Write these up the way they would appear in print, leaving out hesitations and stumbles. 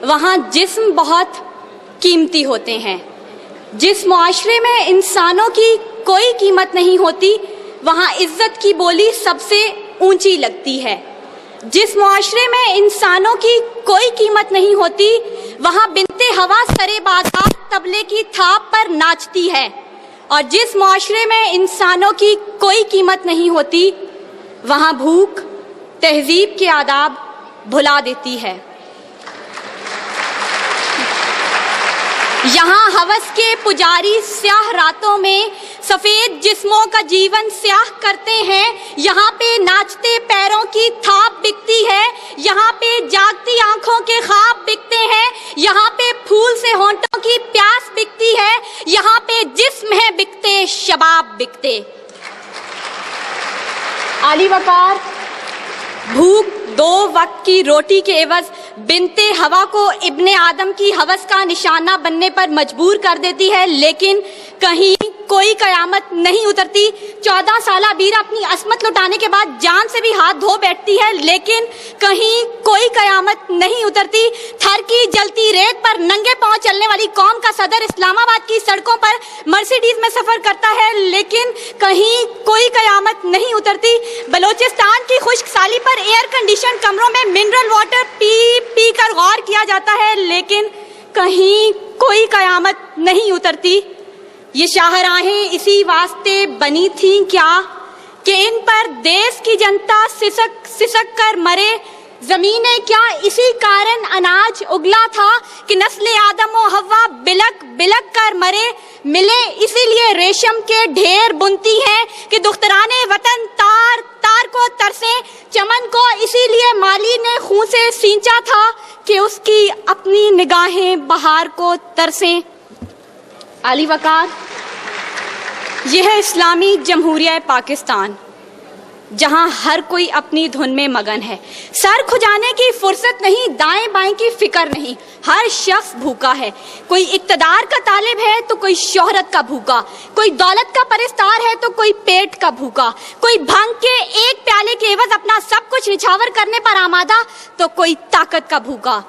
وہاں جسم بہت قیمتی ہوتے ہیں۔ جس معاشرے میں انسانوں کی کوئی قیمت نہیں ہوتی وہاں عزت کی بولی سب سے اونچی لگتی ہے۔ جس معاشرے میں انسانوں کی کوئی قیمت نہیں ہوتی وہاں بنتے ہوا سرے بازار طبلے کی تھاپ پر ناچتی ہے، اور جس معاشرے میں انسانوں کی کوئی قیمت نہیں ہوتی وہاں بھوک تہذیب کے آداب بھلا دیتی ہے۔ یہاں ہوس کے پجاری سیاہ راتوں میں سفید جسموں کا جیون سیاہ کرتے ہیں، یہاں پہ ناچتے پیروں کی تھاپ بکتی ہے، یہاں پہ جاگتی آنکھوں کے خواب بکتے ہیں، یہاں پہ پھول سے ہونٹوں کی پیاس بکتی ہے، یہاں پہ جسم ہے بکتے شباب بکتے۔ عالی وقار بھوک 2 وقت کی روٹی کے عوض بنتے ہوا کو ابن آدم کی ہوس کا نشانہ بننے پر مجبور کر دیتی ہے، لیکن کہیں کوئی قیامت نہیں اترتی۔ 14 سالہ بیرا اپنی عصمت لٹانے کے بعد جان سے بھی ہاتھ دھو بیٹھتی ہے، لیکن کہیں کوئی قیامت نہیں اترتی۔ تھر کی جلتی ریت پر ننگے پاؤں چلنے والی قوم کا صدر اسلام آباد کی سڑکوں پر مرسیڈیز میں سفر کرتا ہے، لیکن کہیں کوئی قیامت نہیں اترتی۔ بلوچستان کی خشک سالی پر ایئر کنڈیشن کمروں میں منرل واٹر پی کر غور کیا جاتا ہے، لیکن کہیں کوئی قیامت نہیں اترتی۔ یہ شاہراہیں اسی واسطے بنی تھیں کیا کہ ان پر دیس کی جنتا سسک کر مرے؟ زمینیں کیا اسی کارن اناج اگلا تھا کہ نسل آدم و حوا بلک بلک کر مرے؟ ملے اسی لیے ریشم کے ڈھیر بنتی ہیں کہ دخترانے وطن تار تار کو ترسیں، چمن کو اسی لیے مالی نے خون سے سینچا تھا کہ اس کی اپنی نگاہیں بہار کو ترسیں۔ عالی وقار یہ ہے اسلامی جمہوریہ پاکستان، جہاں ہر کوئی اپنی دھن میں مگن ہے، سر کھجانے کی فرصت نہیں، دائیں بائیں کی فکر نہیں، ہر شخص بھوکا ہے۔ کوئی اقتدار کا طالب ہے تو کوئی شہرت کا بھوکا، کوئی دولت کا پرستار ہے تو کوئی پیٹ کا بھوکا، کوئی بھنگ کے ایک پیالے کے عوض اپنا سب کچھ نچھاور کرنے پر آمادہ تو کوئی طاقت کا بھوکا۔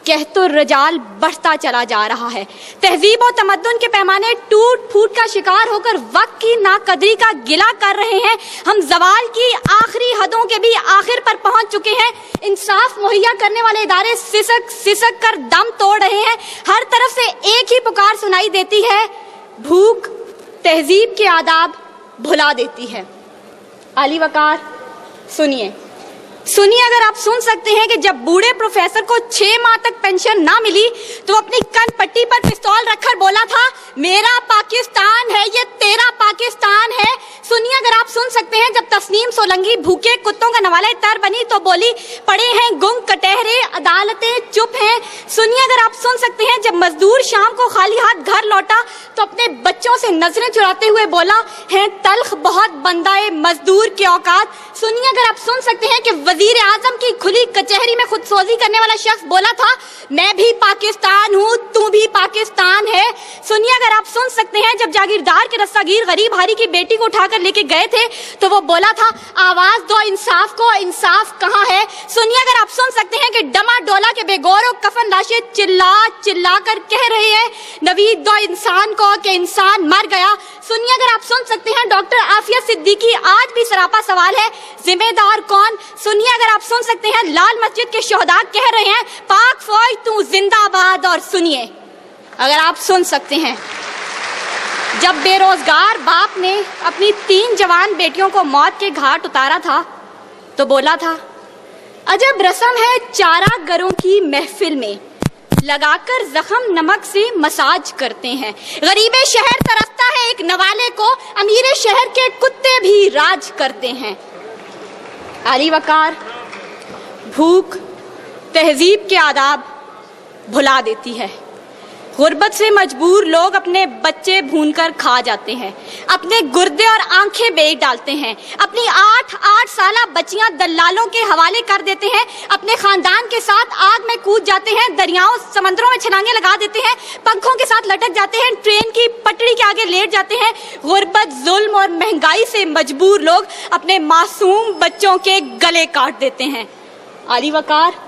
کہت الرجال بڑھتا چلا جا رہا ہے، تہذیب و تمدن کے پیمانے ٹوٹ پھوٹ کا شکار ہو کر وقت کی ناقدری کا گلہ کر رہے ہیں، ہم زوال کی آخری حدوں کے بھی آخر پر پہنچ چکے ہیں، انصاف مہیا کرنے والے ادارے سسک کر دم توڑ رہے ہیں، ہر طرف سے ایک ہی پکار سنائی دیتی ہے، بھوک تہذیب کے آداب بھلا دیتی ہے۔ عالی وقار سنیے، اگر آپ سن سکتے ہیں کہ جب بوڑھے پروفیسر کو 6 ماہ تک پینشن نہ ملی تو اپنی کن پٹی پر پستول رکھ کر بولا تھا میرا پاکستان ہے یہ تیرا پاکستان ہے۔ سنیے اگر آپ سن سکتے ہیں جب تسنیم سولنگی بھوکے کتوں کا نوالہ تر بنی تو بولی پڑے ہیں گنگ کٹہرے عدالتیں چپ ہیں۔ سنیے اگر آپ سن سکتے ہیں جب مزدور شام کو خالی ہاتھ گھر لوٹا تو اپنے بچوں سے نظریں چراتے ہوئے بولا ہیں تلخ بہت بندائے مزدور کے اوقات۔ سنیے اگر آپ سن سکتے ہیں کہ وزیر اعظم کی کھلی کچہری میں خود سوزی کرنے والا شخص بولا تھا میں بھی پاکستان ہوں تو بھی پاکستان ہے۔ سنیے اگر آپ سن سکتے ہیں جب جاگیردار کے رستاگیر غریب ہاری کی بیٹی کو اٹھا کر لے کے گئے تھے تو وہ بولا تھا آواز دو انصاف کو، انصاف کہاں ہے؟ سنیے اگر آپ سن سکتے ہیں کہ ڈما ڈولا کے بے گور و کفن لاشیں چلا کر کہہ رہے ہیں نوید دو انسان کو کہ انسان مر گیا۔ سنیے اگر آپ سن سکتے ہیں ڈاکٹر عافیہ صدیقی آج بھی سراپا سوال ہے ذمہ دار کون؟ سنیے اگر آپ سن سکتے ہیں لال مسجد کے شہداء کہہ رہے ہیں پاک فوج تو زندہ باد۔ اور سنیے اگر آپ سن سکتے ہیں جب بے روزگار باپ نے اپنی 3 جوان بیٹیوں کو موت کے گھاٹ اتارا تھا تو بولا تھا عجب رسم ہے چارہ گروں کی محفل میں لگا کر زخم نمک سے مساج کرتے ہیں، غریب شہر ترستا ہے ایک نوالے کو، امیر شہر کے کتے بھی راج کرتے ہیں۔ عالی وقار بھوک تہذیب کے آداب بھلا دیتی ہے۔ غربت سے مجبور لوگ اپنے بچے بھون کر کھا جاتے ہیں، اپنے گردے اور آنکھیں بیچ ڈالتے ہیں، اپنی 8 سالہ بچیاں دلالوں کے حوالے کر دیتے ہیں، اپنے خاندان کے ساتھ آگ میں کود جاتے ہیں، دریاؤں سمندروں میں چھلانگیں لگا دیتے ہیں، پنکھوں کے ساتھ لٹک جاتے ہیں، ٹرین کی پٹڑی کے آگے لیٹ جاتے ہیں۔ غربت، ظلم اور مہنگائی سے مجبور لوگ اپنے معصوم بچوں کے گلے کاٹ دیتے ہیں۔ عالی وقار